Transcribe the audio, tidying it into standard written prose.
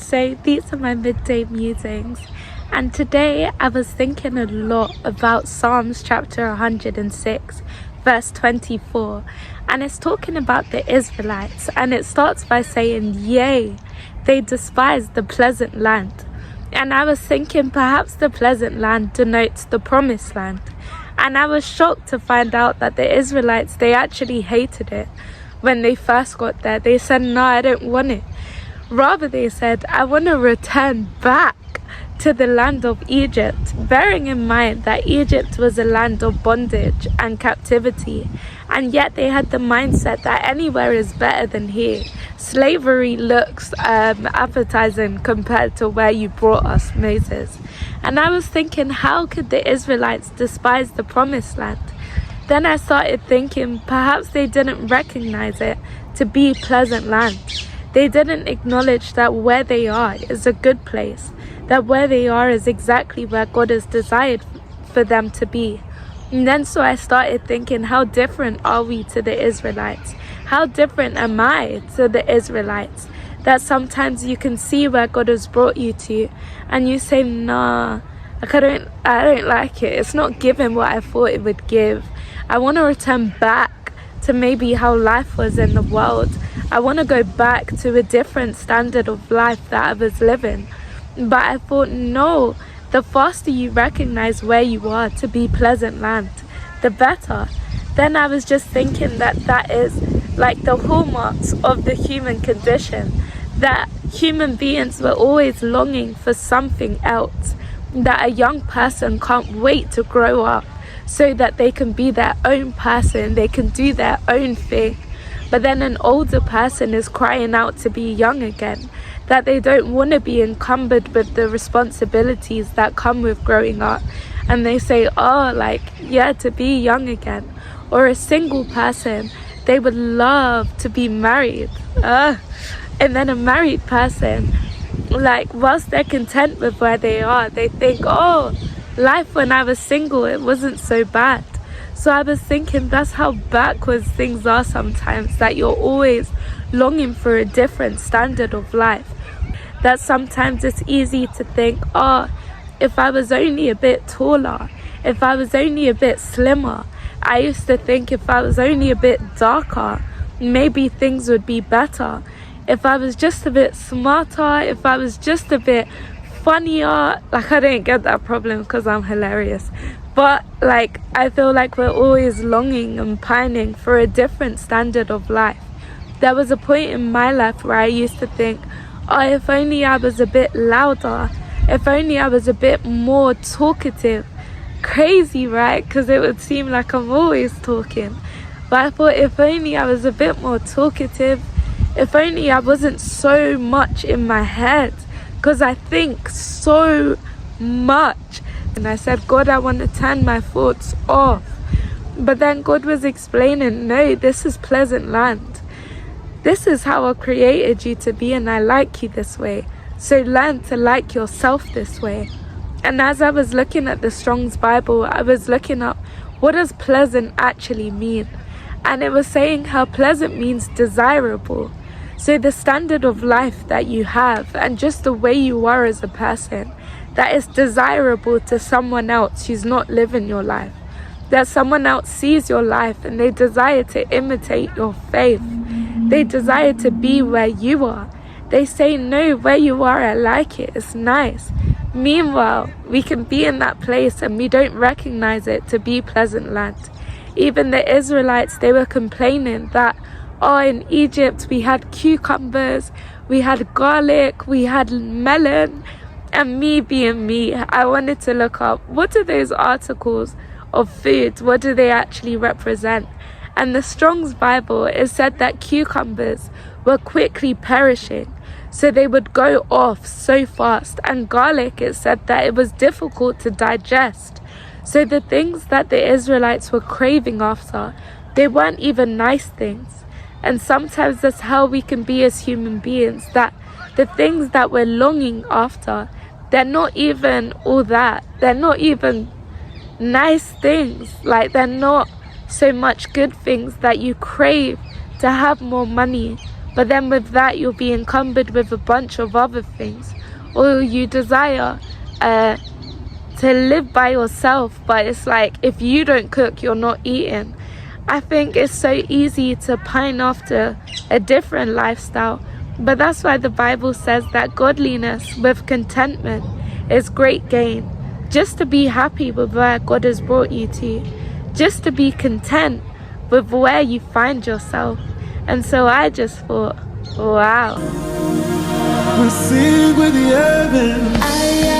So these are my midday musings, and today I was thinking a lot about Psalms chapter 106 verse 24, and it's talking about the Israelites, and it starts by saying, yea, they despise the pleasant land. And I was thinking perhaps the pleasant land denotes the promised land, and I was shocked to find out that the Israelites, they actually hated it. When they first got there, they said, no, I don't want it. Rather, they said, I want to return back to the land of Egypt, bearing in mind that Egypt was a land of bondage and captivity, and yet they had the mindset that anywhere is better than here. Slavery looks appetizing compared to where you brought us, Moses. And I was thinking, how could the Israelites despise the promised land? Then I started thinking perhaps they didn't recognize it to be pleasant land. They didn't acknowledge that where they are is a good place, that where they are is exactly where God has desired for them to be. And then so I started thinking, how different are we to the Israelites? How different am I to the Israelites? That sometimes you can see where God has brought you to and you say, nah, I don't like it. It's not giving what I thought it would give. I want to return back to maybe how life was in the world. I want to go back to a different standard of life that I was living. But I thought, no, the faster you recognize where you are to be pleasant land, the better. Then I was just thinking that is like the hallmarks of the human condition, that human beings were always longing for something else, that a young person can't wait to grow up so that they can be their own person, they can do their own thing. But then an older person is crying out to be young again, that they don't want to be encumbered with the responsibilities that come with growing up. And they say, oh, like, yeah, to be young again. Or a single person, they would love to be married. And then a married person, like, whilst they're content with where they are, they think, oh, life when I was single, it wasn't so bad. So I was thinking that's how backwards things are sometimes, that you're always longing for a different standard of life. That sometimes it's easy to think, oh, if I was only a bit taller, if I was only a bit slimmer. I used to think if I was only a bit darker, maybe things would be better. If I was just a bit smarter, if I was just a bit funnier. Like, I don't get that problem because I'm hilarious. But like, I feel like we're always longing and pining for a different standard of life. There was a point in my life where I used to think, oh, if only I was a bit louder, if only I was a bit more talkative. Crazy, right? Because it would seem like I'm always talking. But I thought, if only I was a bit more talkative, if only I wasn't so much in my head, because I think so much. And I said, God, I want to turn my thoughts off. But then God was explaining, no, this is pleasant land. This is how I created you to be, and I like you this way. So learn to like yourself this way. And as I was looking at the Strong's Bible, I was looking up, what does pleasant actually mean? And it was saying how pleasant means desirable. So the standard of life that you have, and just the way you are as a person, that is desirable to someone else who's not living your life. That someone else sees your life and they desire to imitate your faith. They desire to be where you are. They say, no, where you are, I like it, it's nice. Meanwhile, we can be in that place and we don't recognize it to be pleasant land. Even the Israelites, they were complaining that, oh, in Egypt we had cucumbers, we had garlic, we had melon. And me being me, I wanted to look up, what are those articles of food? What do they actually represent? And the Strong's Bible, it said that cucumbers were quickly perishing, so they would go off so fast. And garlic, it said that it was difficult to digest. So the things that the Israelites were craving after, they weren't even nice things. And sometimes that's how we can be as human beings, that the things that we're longing after, they're not even all that. They're not even nice things. Like, they're not so much good things, that you crave to have more money, but then with that you'll be encumbered with a bunch of other things. Or you desire to live by yourself, but it's like if you don't cook, you're not eating. I think it's so easy to pine after a different lifestyle, but that's why the Bible says that godliness with contentment is great gain. Just to be happy with where God has brought you to, just to be content with where you find yourself. And so I just thought, wow. We'll sing with the heavens.